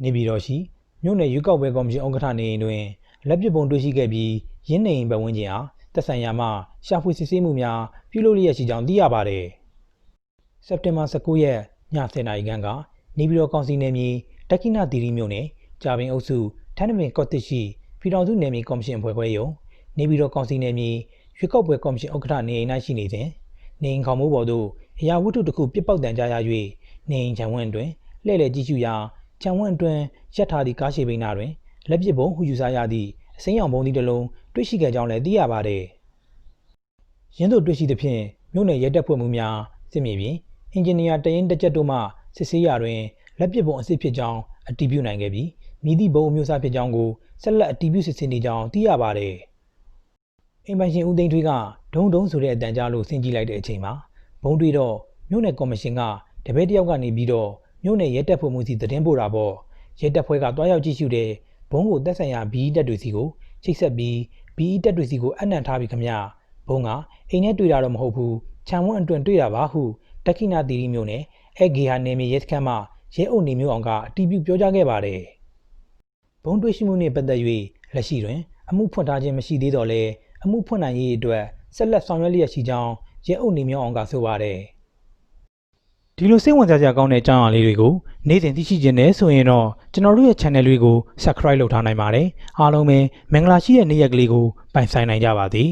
နေပြည်တော်ရှိမြို့နယ်ရွေးကောက်ပွဲကော်မရှင်ဥက္ကဋ္ဌနေအိမ်တွင်လက်ပစ်ပုံတွေ့ရှိခဲ့ပြီးရင်းနေအိမ်ပတ်ဝန်းကျင်အားသက်ဆိုင်ရာမှရှာဖွေစစ်ဆေးမှုများပြုလုပ်လျက်ရှိကြောင်းသိရပါသည်။စက်တင်ဘာ19ရက်ည10:00နာရီခန့်ကနေပြည်တော်ကောင်စီနယ်မြေတက္ကိနသီရိမြို့နယ်ကြာပင်အုပ်စုထန်းတပင်ကော့တစ်ရှိပြည်ထောင်စုနယ်မြေကော်မရှင်အဖွဲ့ခွဲရုံနေပြည်တော်ကောင်စီနယ်မြေရွေးကောက်ပွဲကော်မရှင်ဥက္ကဋ္ဌနေအိမ်၌ရှိနေစဉ်နေအိမ်ခေါင်မိုးပေါ်သို့အရာဝတ္ထုတစ်ခုပစ်ပေါက်တံကြားရ၍နေအိမ်ခြံဝန်းအတွင်းလှည့်လည်ကြည့်ရှုရာခြံဝန်းအတွင်းရပ်ထားသည့်ကားရှည်ဘိန်းနာတွင်လက်ပစ်ပုံဟုယူဆရသည့်အစိမ်းရောင်ပုံသီးတစ်လုံးတွေ့ရှိခဲ့ကြောင်းလည်းသိရပါသည်။ရင်းသို့တွေ့ရှိသဖြင့်မြို့နယ်ရဲတပ်ဖွဲ့မှူးများစစ်မြေပြင်အင်ဂျင်နီယာတရင်တစ်ချက်တို့မှစစ်ဆေးရာတွင်လက်ပစ်ပုံအစစ်ဖြစ်ကြောင်းအတည်ပြုနိုင်ခဲ့ပြီးမည်သည့်ဘုံအမျိုးအစားဖြစ်ကြောင်းကိုဆက်လက်အတည်ပြုစစ်ဆေးနေကြောင်းသိရပါသည်။အိမ်ပိုင်ရှင်ဦးသိန်းထွေးကဒုံဆိုတဲ့အတန်ကြားလို့ဆင်ကြည့်လိုက်တဲ့အချိန်မှာဘုံတွေ့တော့မြို့နယ်ကော်မရှင်ကတပည့်တယောက်ကနေပြီးတော့မြို့နယ်ရဲတပ်ဖွဲ့မှူးစီသတင်းပို့တာပေါ့ရဲတပ်ဖွဲ့ကတွားရောက်ကြည့်ရှုတဲ့ဘုံကိုသက်ဆိုင်ရာဘီအီတက်တွေစီကိုချိတ်ဆက်ပြီးဘီအီတက်တွေစီကိုအနံ့ထားပြီးခမရဘုံကအိမ်ထဲတွေ့တာတော့မဟုတ်ဘူးခြံဝန်းအတွင်တွေ့တာပါဟုတက္ကိနသီရိမြို့နယ်အဲဂေဟာနယ်မြေရဲစခန်းမှရဲအုပ်နေမျိုးအောင်ကအတည်ပြုပြောကြားခဲ့ပါတယ်ဘုံတွေ့ရှိမှုနှင့်ပတ်သက်၍လက်ရှိတွင်အမှုဖွင့်ထားခြင်းမရှိသေးတော့လဲအမှုဖွင့်နိုင်ရေးအတွက်ဆက်လက်ဆောင်ရွက်လျက်ရှိကြောင်းရဲအုပ်နေမျိုးအောင်ကဆိုပါတယ်ဒီလိုစိတ်ဝင်စားစရာကောင်းတဲ့အကြောင်းအရာလေးတွေကိုနေ့စဉ်သိရှိခြင်းနဲ့ဆိုရင်တော့ကျွန်တော်တို့ရဲ့ channel လေးကို subscribe လုပ်ထားနိုင်ပါတယ်အားလုံးပဲမင်္ဂလာရှိတဲ့နေ့ရက်ကလေးကိုပိုင်ဆိုင်နိုင်ကြပါသည်